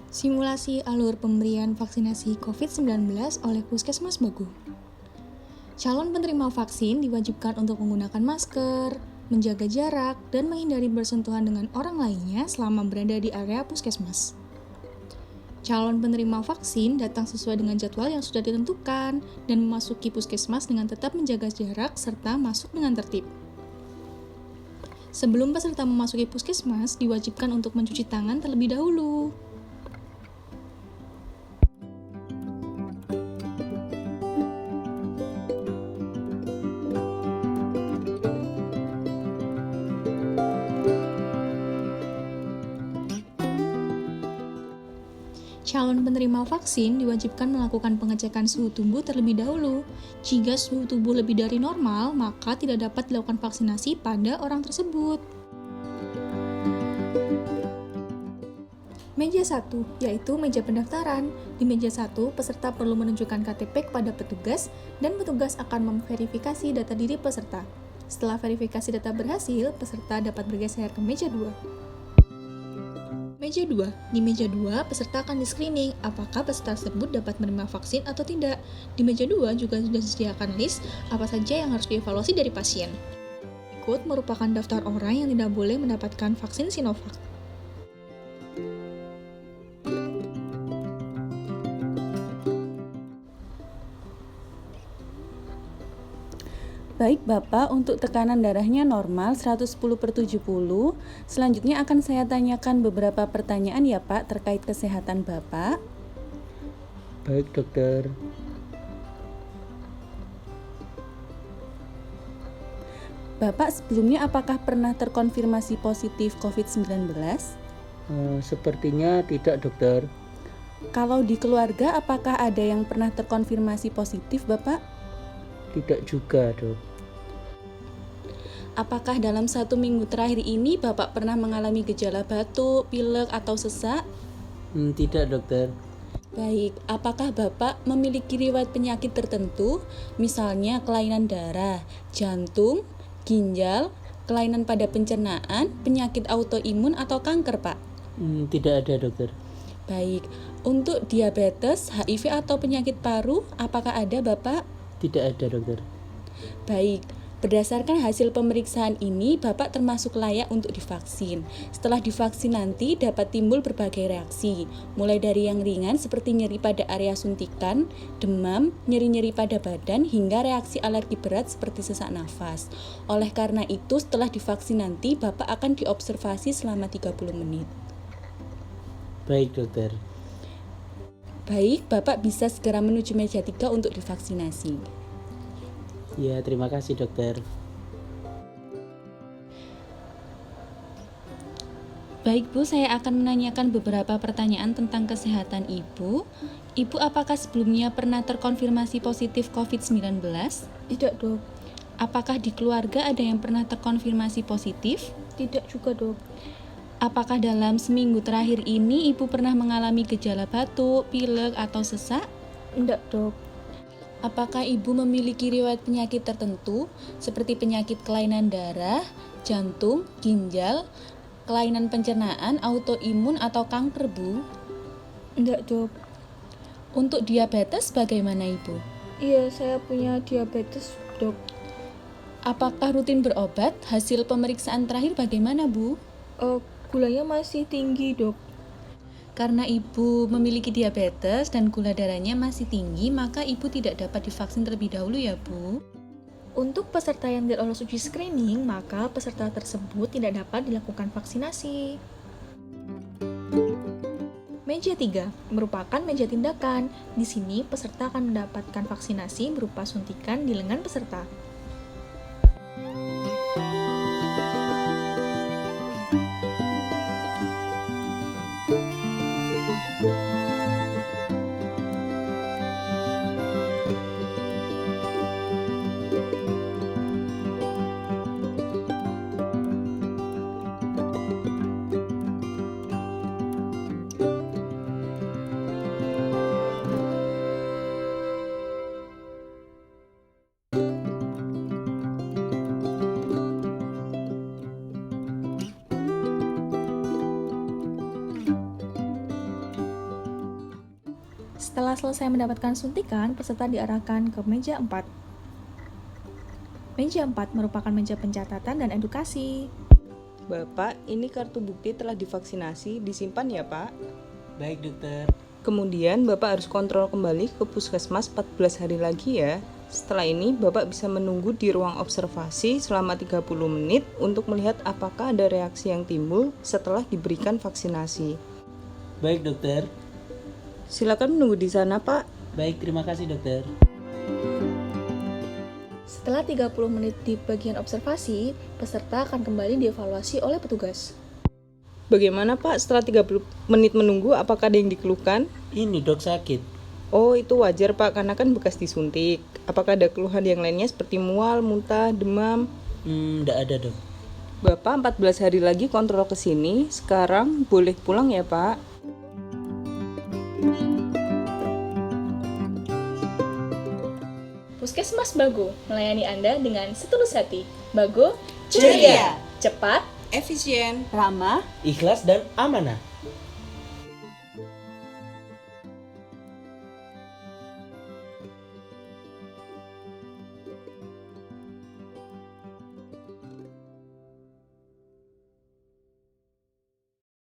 Simulasi alur pemberian vaksinasi COVID-19 oleh Puskesmas Bagu. Calon penerima vaksin diwajibkan untuk menggunakan masker, menjaga jarak, dan menghindari bersentuhan dengan orang lainnya selama berada di area puskesmas. Calon penerima vaksin datang sesuai dengan jadwal yang sudah ditentukan dan memasuki puskesmas dengan tetap menjaga jarak serta masuk dengan tertib. Sebelum peserta memasuki puskesmas, diwajibkan untuk mencuci tangan terlebih dahulu. Calon penerima vaksin diwajibkan melakukan pengecekan suhu tubuh terlebih dahulu. Jika suhu tubuh lebih dari normal, maka tidak dapat dilakukan vaksinasi pada orang tersebut. Meja 1, yaitu meja pendaftaran. Di meja 1, peserta perlu menunjukkan KTP kepada petugas, dan petugas akan memverifikasi data diri peserta. Setelah verifikasi data berhasil, peserta dapat bergeser ke meja 2. Meja 2. Di meja 2, peserta akan di-screening apakah peserta tersebut dapat menerima vaksin atau tidak. Di meja 2 juga sudah disediakan list apa saja yang harus dievaluasi dari pasien. Berikut merupakan daftar orang yang tidak boleh mendapatkan vaksin Sinovac. Baik Bapak, untuk tekanan darahnya normal 110/70. Selanjutnya akan saya tanyakan beberapa pertanyaan ya Pak terkait kesehatan Bapak. Baik dokter. Bapak sebelumnya apakah pernah terkonfirmasi positif COVID-19? Sepertinya tidak dokter. Kalau di keluarga apakah ada yang pernah terkonfirmasi positif Bapak? Tidak juga dok. Apakah dalam 1 minggu terakhir ini Bapak pernah mengalami gejala batuk, pilek, atau sesak? Tidak dokter. Baik, apakah Bapak memiliki riwayat penyakit tertentu, misalnya kelainan darah, jantung, ginjal, kelainan pada pencernaan, penyakit autoimun, atau kanker, Pak? Tidak ada dokter. Baik, untuk diabetes, HIV, atau penyakit paru, apakah ada Bapak? Tidak ada dokter. Baik, berdasarkan hasil pemeriksaan ini, Bapak termasuk layak untuk divaksin. Setelah divaksin nanti dapat timbul berbagai reaksi, mulai dari yang ringan seperti nyeri pada area suntikan, demam, nyeri-nyeri pada badan, hingga reaksi alergi berat seperti sesak nafas. Oleh karena itu, setelah divaksin nanti, Bapak akan diobservasi selama 30 menit. Baik dokter. Baik, Bapak bisa segera menuju meja 3 untuk divaksinasi. Ya, terima kasih dokter. Baik Bu, saya akan menanyakan beberapa pertanyaan tentang kesehatan Ibu. Ibu apakah sebelumnya pernah terkonfirmasi positif COVID-19? Tidak dok. Apakah di keluarga ada yang pernah terkonfirmasi positif? Tidak juga dok. Apakah dalam seminggu terakhir ini Ibu pernah mengalami gejala batuk, pilek, atau sesak? Tidak dok. Apakah Ibu memiliki riwayat penyakit tertentu seperti penyakit kelainan darah, jantung, ginjal, kelainan pencernaan, autoimun, atau kanker, Bu? Tidak dok. Untuk diabetes bagaimana Ibu? Iya, saya punya diabetes dok. Apakah rutin berobat? Hasil pemeriksaan terakhir bagaimana, Bu? Gulanya masih tinggi dok. Karena Ibu memiliki diabetes dan gula darahnya masih tinggi, maka Ibu tidak dapat divaksin terlebih dahulu ya, Bu. Untuk peserta yang tidak lolos uji screening, maka peserta tersebut tidak dapat dilakukan vaksinasi. Meja 3 merupakan meja tindakan. Di sini peserta akan mendapatkan vaksinasi berupa suntikan di lengan peserta. Setelah selesai mendapatkan suntikan, peserta diarahkan ke meja 4. Meja 4 merupakan meja pencatatan dan edukasi. Bapak, ini kartu bukti telah divaksinasi, disimpan ya Pak. Baik dokter. Kemudian Bapak harus kontrol kembali ke puskesmas 14 hari lagi ya. Setelah ini Bapak bisa menunggu di ruang observasi selama 30 menit untuk melihat apakah ada reaksi yang timbul setelah diberikan vaksinasi. Baik dokter. Silakan menunggu di sana Pak. Baik, terima kasih dokter. Setelah 30 menit di bagian observasi, peserta akan kembali dievaluasi oleh petugas. Bagaimana Pak setelah 30 menit menunggu, apakah ada yang dikeluhkan? Ini dok sakit. Oh, itu wajar Pak, karena kan bekas disuntik. Apakah ada keluhan yang lainnya seperti mual, muntah, demam? Nggak ada dok. Bapak 14 hari lagi kontrol ke sini. Sekarang boleh pulang ya Pak. Puskesmas Bago melayani Anda dengan setulus hati. Bago, Ceria, cepat, Efisien. ramah, Ikhlas dan amanah.